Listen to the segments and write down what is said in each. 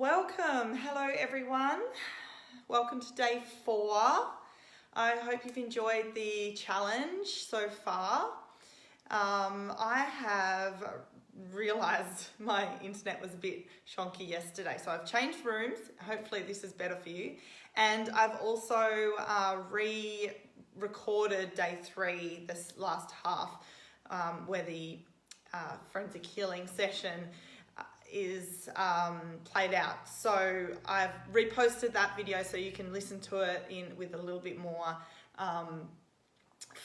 Welcome. Hello everyone. Welcome to day 4. I hope you've enjoyed the challenge so far. I have realized my internet was a bit shonky yesterday, so I've changed rooms. Hopefully this is better for you. And I've also re-recorded day 3, this last half, where the forensic healing session is played out. So I've reposted that video so you can listen to it with a little bit more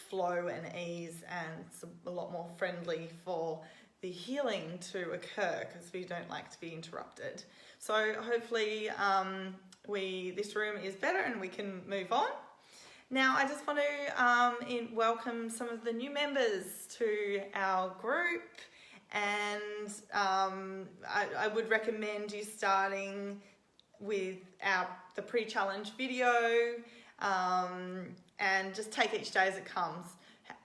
flow and ease, and it's a lot more friendly for the healing to occur because we don't like to be interrupted. So hopefully this room is better and we can move on. Now I just want to welcome some of the new members to our group. And I would recommend you starting with the pre-challenge video and just take each day as it comes.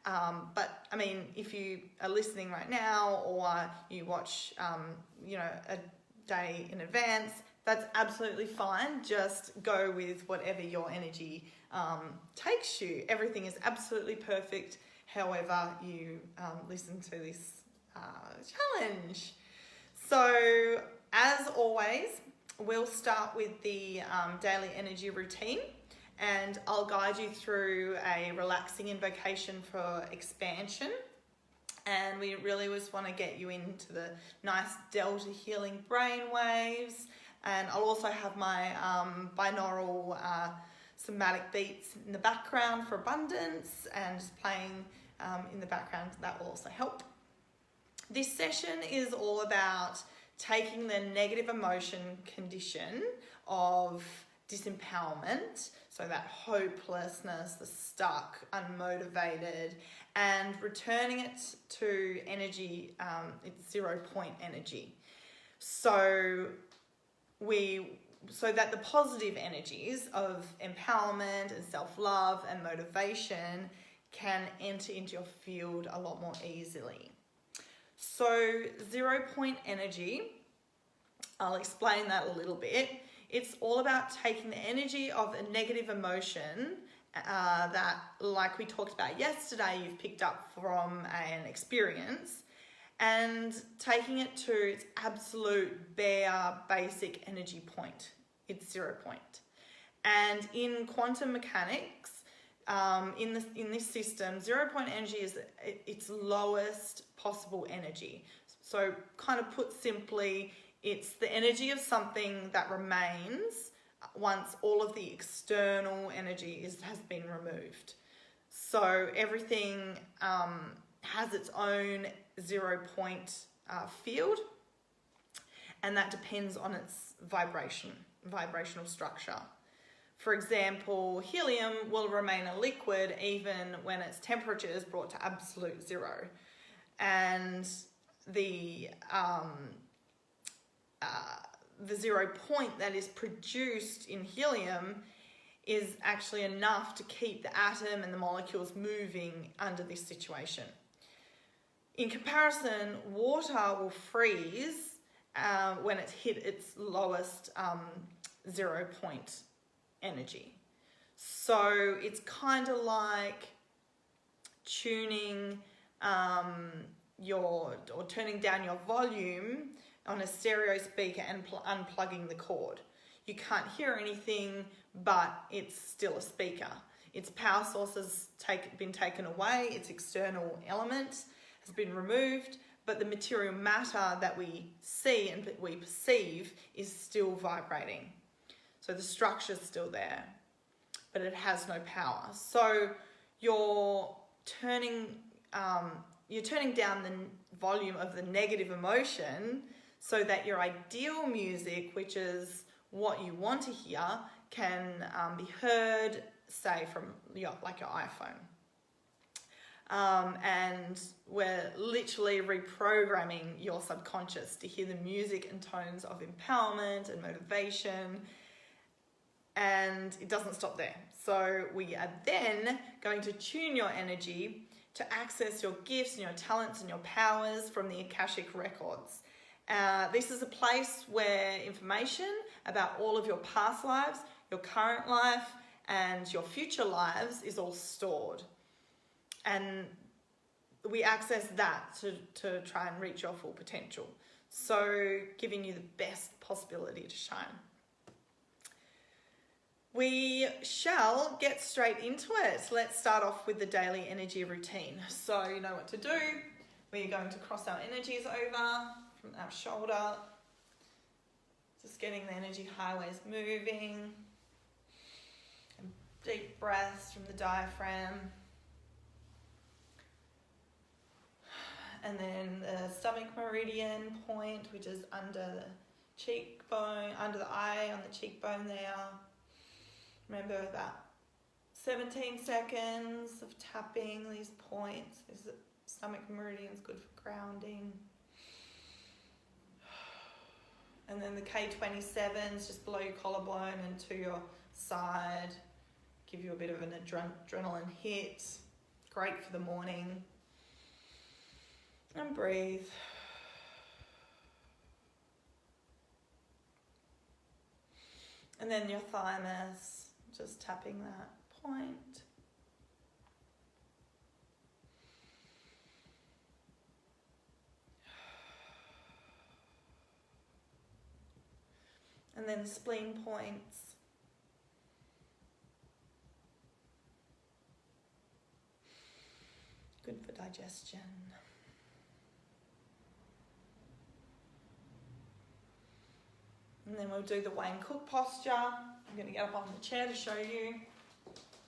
But I mean, if you are listening right now or you watch a day in advance, that's absolutely fine. Just go with whatever your energy takes you. Everything is absolutely perfect however you listen to this challenge. So as always, we'll start with the daily energy routine, and I'll guide you through a relaxing invocation for expansion, and we really just want to get you into the nice delta healing brain waves. And I'll also have my binaural Cymatic beats in the background for abundance, and just playing in the background. That will also help. This session is all about taking the negative emotion condition of disempowerment, so that hopelessness, the stuck, unmotivated, and returning it to energy, it's 0 point energy. So that the positive energies of empowerment and self-love and motivation can enter into your field a lot more easily. So 0 point energy, I'll explain that a little bit. It's all about taking the energy of a negative emotion that, like we talked about yesterday, you've picked up from an experience, and taking it to its absolute bare basic energy point. It's 0 point. And in quantum mechanics, in this system, 0 point energy is its lowest possible energy. So kind of put simply, it's the energy of something that remains once all of the external energy has been removed. So everything has its own 0 point field, and that depends on its vibrational structure. For example, helium will remain a liquid even when its temperature is brought to absolute 0. And the 0 point that is produced in helium is actually enough to keep the atom and the molecules moving under this situation. In comparison, water will freeze when it's hit its lowest 0 point energy. So it's kind of like tuning or turning down your volume on a stereo speaker and unplugging the cord. You can't hear anything, but it's still a speaker. Its power source has been taken away, its external element has been removed, but the material matter that we see and we perceive is still vibrating. So the structure's still there, but it has no power. So you're turning down the volume of the negative emotion so that your ideal music, which is what you want to hear, can be heard, say, from your iPhone. And we're literally reprogramming your subconscious to hear the music and tones of empowerment and motivation. And it doesn't stop there. So we are then going to tune your energy to access your gifts and your talents and your powers from the Akashic records. This is a place where information about all of your past lives, your current life, and your future lives is all stored. And we access that to try and reach your full potential. So giving you the best possibility to shine. We shall get straight into it. Let's start off with the daily energy routine. So you know what to do. We're going to cross our energies over from our shoulder. Just getting the energy highways moving. And deep breaths from the diaphragm. And then the stomach meridian point, which is under the cheekbone, under the eye, on the cheekbone there. Remember, about 17 seconds of tapping these points. This stomach meridian is good for grounding. And then the K27s just below your collarbone and to your side. Give you a bit of an adrenaline hit. Great for the morning. And breathe. And then your thymus, just tapping that point. And then spleen points. Good for digestion. And then we'll do the Wayne Cook posture. I'm going to get up on the chair to show you.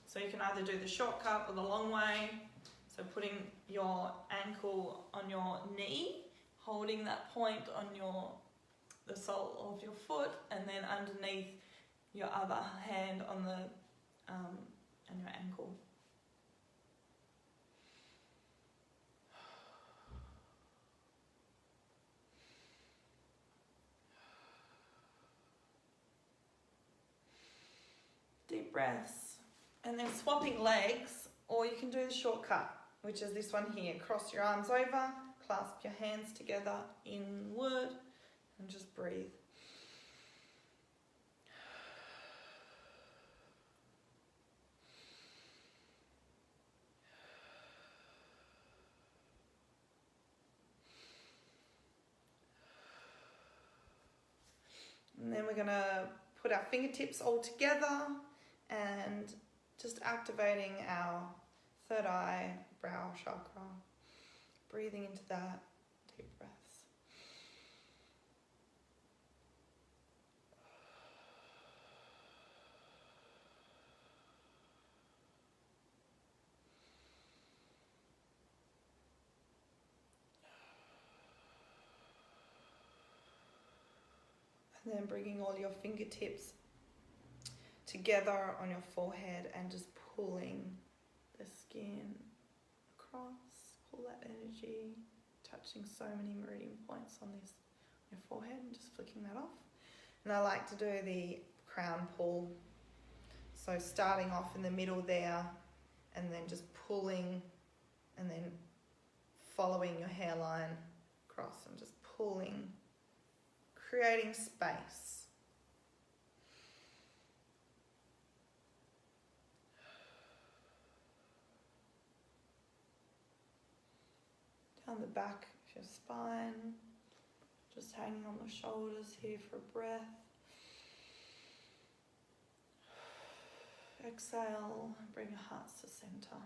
So you can either do the shortcut or the long way. So putting your ankle on your knee, holding that point on the sole of your foot, and then underneath your other hand on your ankle. Deep breaths. And then swapping legs, or you can do the shortcut, which is this one here. Cross your arms over, clasp your hands together inward, and just breathe. And then we're going to put our fingertips all together and just activating our third eye, brow chakra. Breathing into that, deep breaths. And then bringing all your fingertips together on your forehead and just pulling the skin across. Pull that energy, touching so many meridian points on your forehead and just flicking that off. And I like to do the crown pull. So starting off in the middle there and then just pulling and then following your hairline across and just pulling, creating space. Down the back of your spine, just hanging on the shoulders here for a breath. Exhale, bring your hearts to center.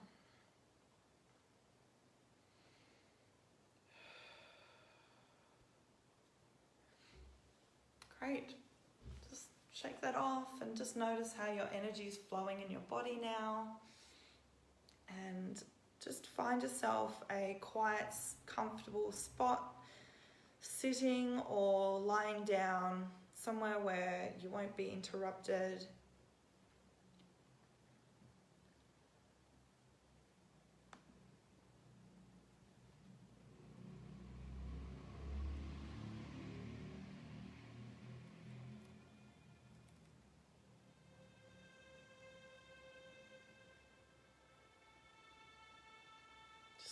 Great. Just shake that off and just notice how your energy is flowing in your body now. And just find yourself a quiet, comfortable spot, sitting or lying down, somewhere where you won't be interrupted.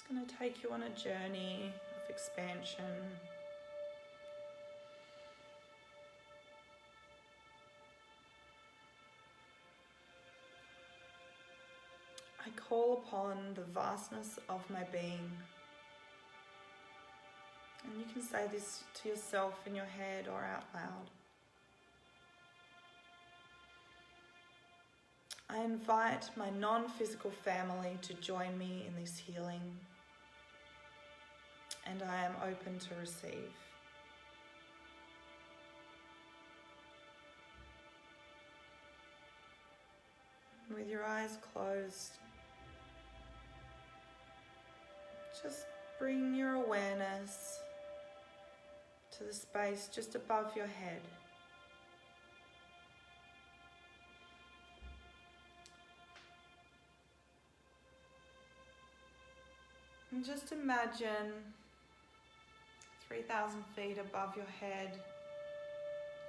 Going to take you on a journey of expansion. I call upon the vastness of my being. And you can say this to yourself in your head or out loud. I invite my non-physical family to join me in this healing, and I am open to receive. With your eyes closed, just bring your awareness to the space just above your head. And just imagine 3,000 feet above your head,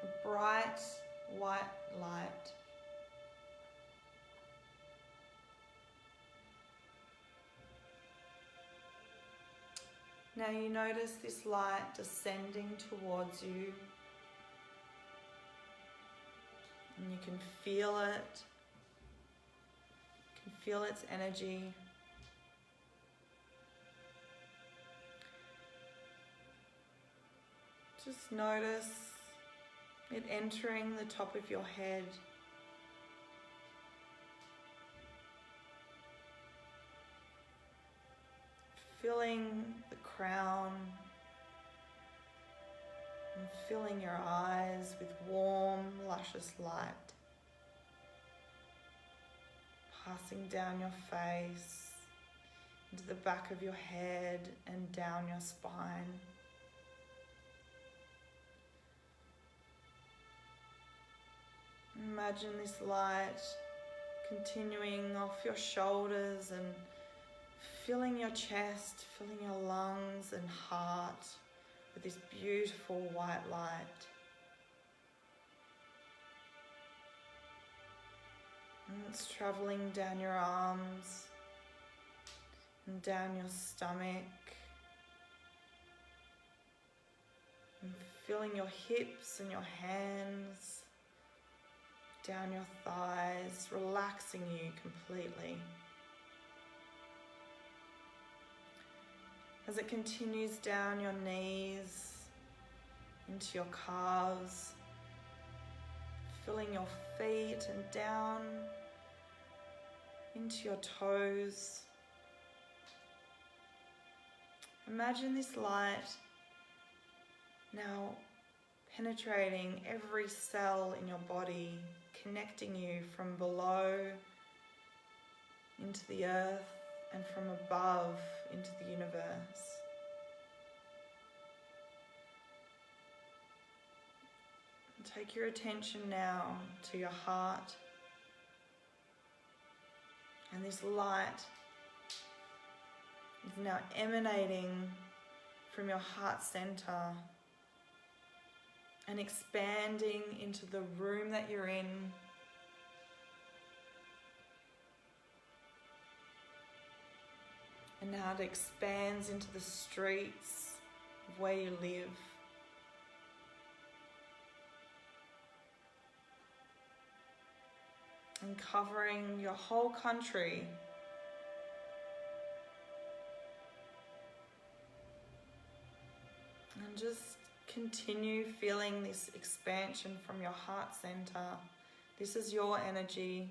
a bright white light. Now you notice this light descending towards you, and you can feel it. You can feel its energy. Just notice it entering the top of your head. Filling the crown and filling your eyes with warm, luscious light. Passing down your face, into the back of your head and down your spine. Imagine this light continuing off your shoulders and filling your chest, filling your lungs and heart with this beautiful white light. And it's traveling down your arms and down your stomach and filling your hips and your hands, down your thighs, relaxing you completely. As it continues down your knees, into your calves, filling your feet and down into your toes. Imagine this light now penetrating every cell in your body, connecting you from below into the earth and from above into the universe. And take your attention now to your heart, and this light is now emanating from your heart center and expanding into the room that you're in. And now it expands into the streets of where you live. And covering your whole country. And just continue feeling this expansion from your heart center. This is your energy,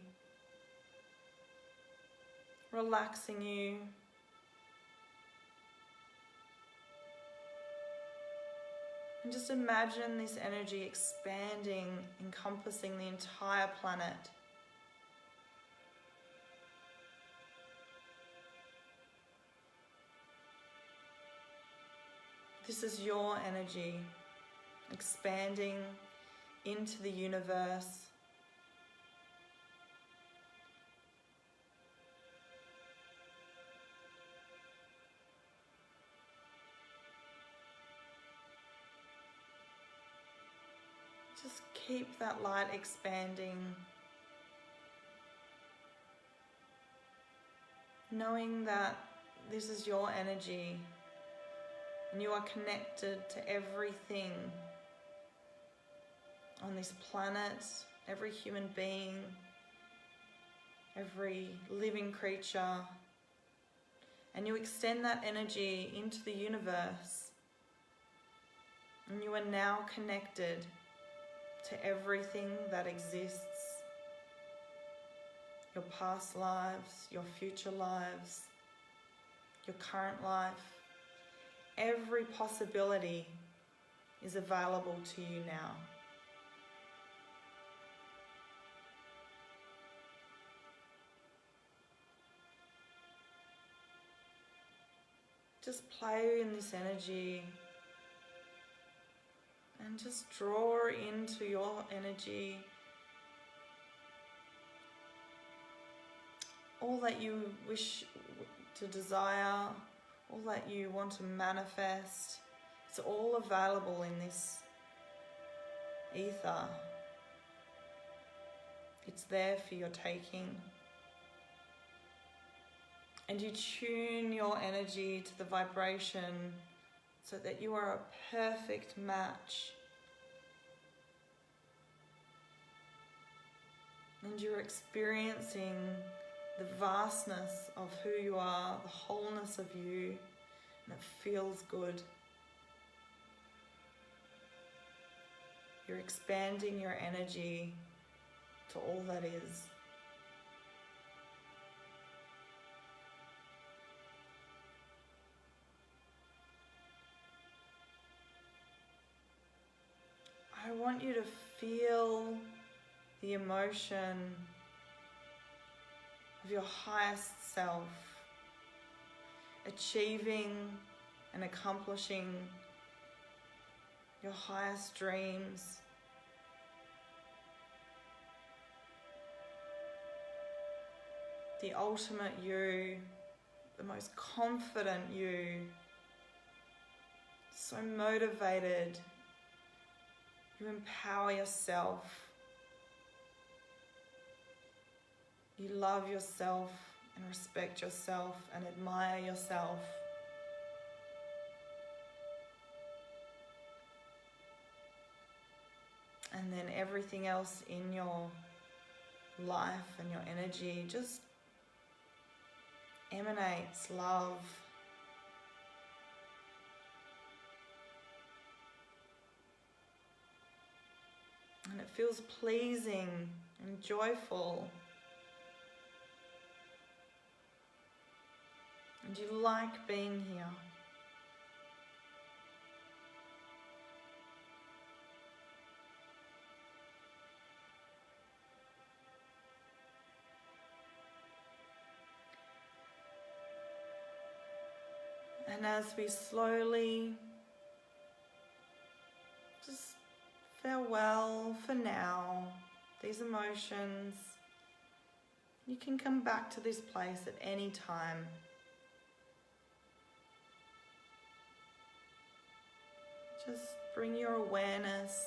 relaxing you. And just imagine this energy expanding, encompassing the entire planet. This is your energy expanding into the universe. Just keep that light expanding, knowing that this is your energy and you are connected to everything on this planet, every human being, every living creature, and you extend that energy into the universe, and you are now connected to everything that exists. Your past lives, your future lives, your current life. Every possibility is available to you now. Just play in this energy and just draw into your energy all that you wish to desire, all that you want to manifest. It's all available in this ether. It's there for your taking. And you tune your energy to the vibration so that you are a perfect match. And you're experiencing the vastness of who you are, the wholeness of you, and it feels good. You're expanding your energy to all that is. I want you to feel the emotion of your highest self achieving and accomplishing your highest dreams. The ultimate you, the most confident you, so motivated. You empower yourself. You love yourself and respect yourself and admire yourself. And then everything else in your life and your energy just emanates love. And it feels pleasing and joyful. And you like being here. And as we slowly just farewell for now, these emotions, you can come back to this place at any time. Just bring your awareness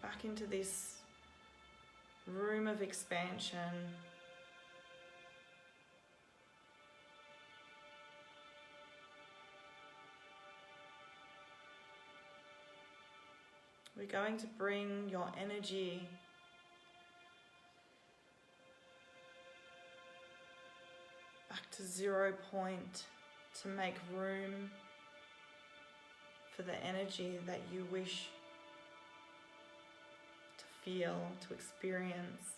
back into this room of expansion. We're going to bring your energy back to 0 point to make room for the energy that you wish to feel, to experience.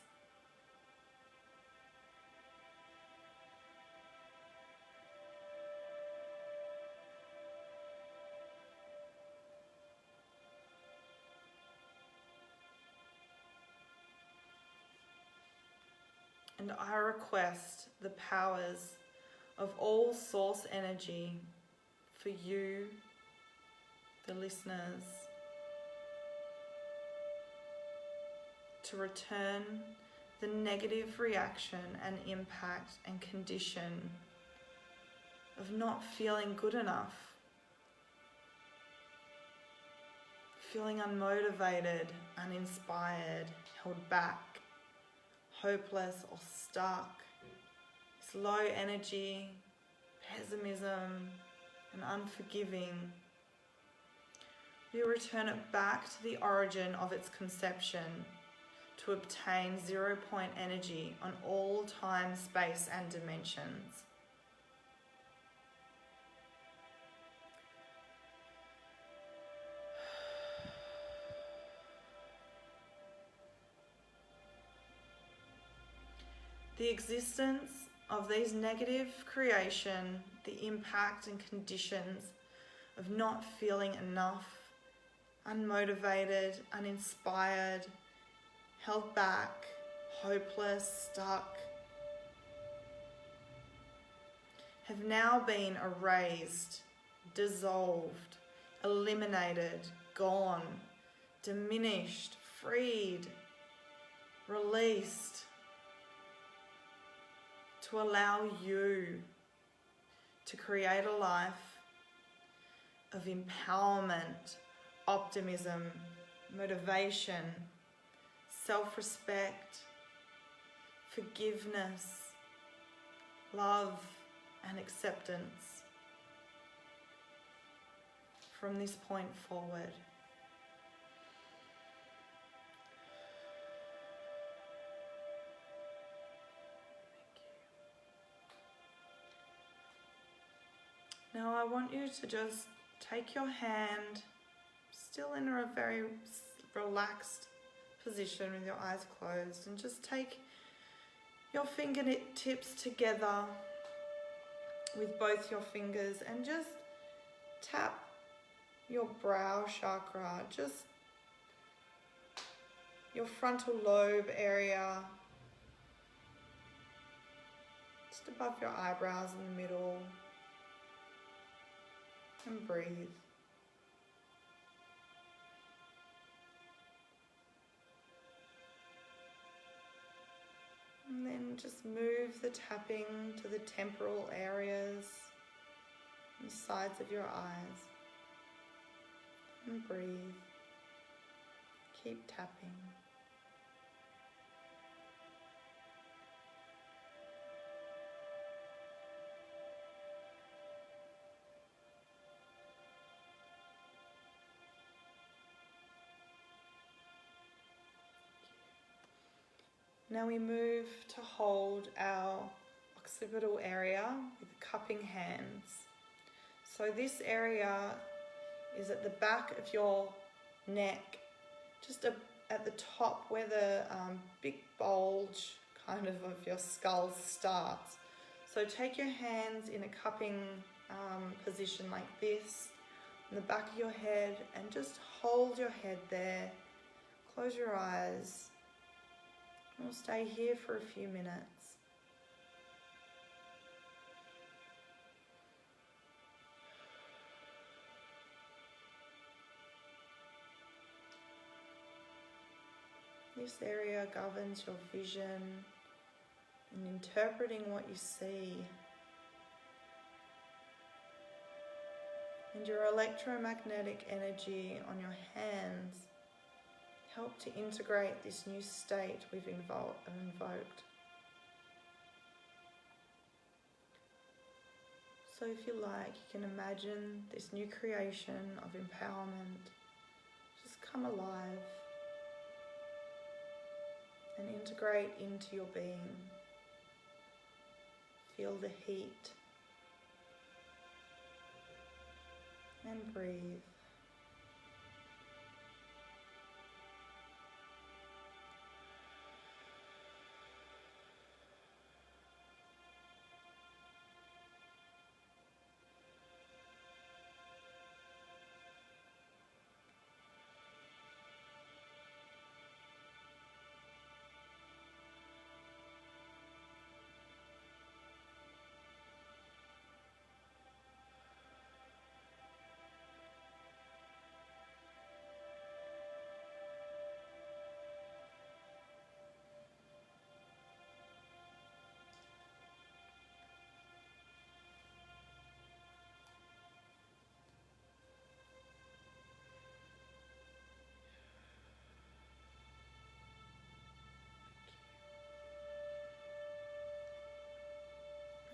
And I request the powers of all source energy for you, the listeners, to return the negative reaction and impact and condition of not feeling good enough, feeling unmotivated, uninspired, held back, hopeless or stuck, this low energy, pessimism and unforgiving. We return it back to the origin of its conception, to obtain 0 point energy on all time, space, and dimensions. The existence of these negative creation, the impact and conditions of not feeling enough, unmotivated, uninspired, held back, hopeless, stuck, have now been erased, dissolved, eliminated, gone, diminished, freed, released, to allow you to create a life of empowerment, optimism, motivation, self-respect, forgiveness, love, and acceptance from this point forward. Now I want you to just take your hand, still in a very relaxed position with your eyes closed, and just take your fingertips together with both your fingers and just tap your brow chakra, just your frontal lobe area, just above your eyebrows in the middle. And breathe. And then just move the tapping to the temporal areas and sides of your eyes. And breathe. Keep tapping. Now we move to hold our occipital area with cupping hands. So this area is at the back of your neck, just at the top where the big bulge kind of your skull starts. So take your hands in a cupping position like this on the back of your head and just hold your head there. Close your eyes. We'll stay here for a few minutes. This area governs your vision and interpreting what you see. And your electromagnetic energy on your hands help to integrate this new state we've invoked. So if you like, you can imagine this new creation of empowerment just come alive and integrate into your being. Feel the heat and breathe.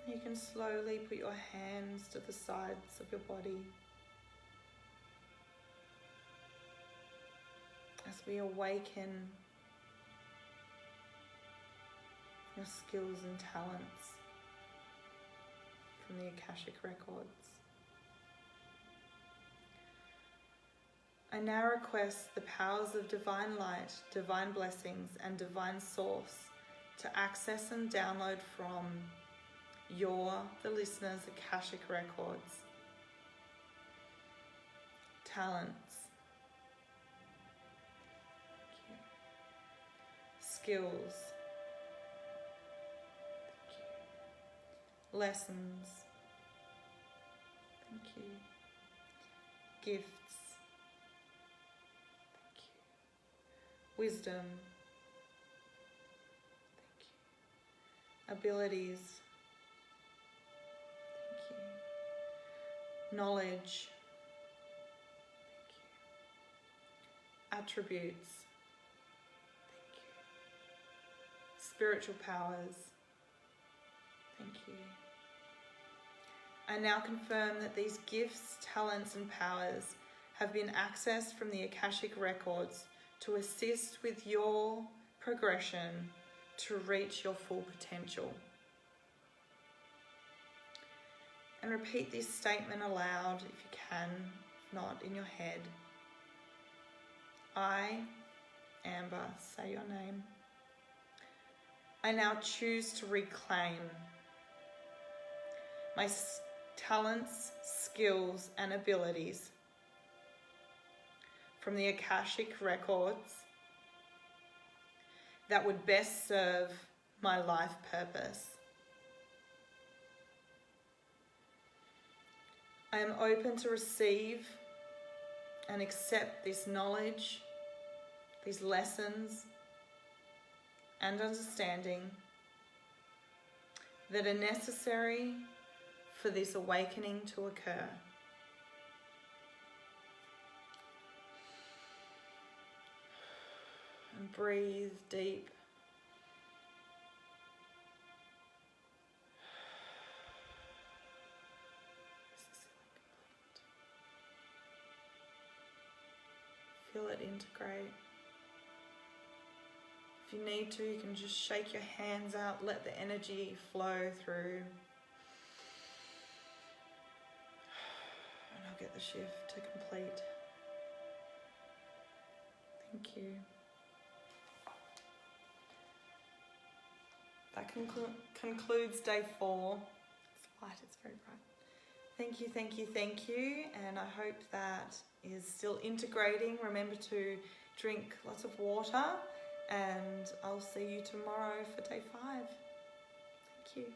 You can slowly put your hands to the sides of your body as we awaken your skills and talents from the Akashic records. I now request the powers of divine light, divine blessings, and divine source to access and download from the listener's Akashic records, talents, skills, lessons, thank you, gifts, thank you, wisdom, thank you, abilities, thank you, knowledge, thank you, attributes, thank you, spiritual powers, thank you. I now confirm that these gifts, talents, and powers have been accessed from the Akashic records to assist with your progression to reach your full potential. And repeat this statement aloud if you can, if not in your head. I, Amber, say your name. I now choose to reclaim my talents, skills, and abilities from the Akashic records that would best serve my life purpose. I am open to receive and accept this knowledge, these lessons, and understanding that are necessary for this awakening to occur. And breathe deep. Feel it integrate. If you need to, you can just shake your hands out, let the energy flow through. And I'll get the shift to complete. Thank you. That concludes day 4. It's light, it's very bright. Thank you, thank you, thank you. And I hope that is still integrating. Remember to drink lots of water, and I'll see you tomorrow for day 5. Thank you.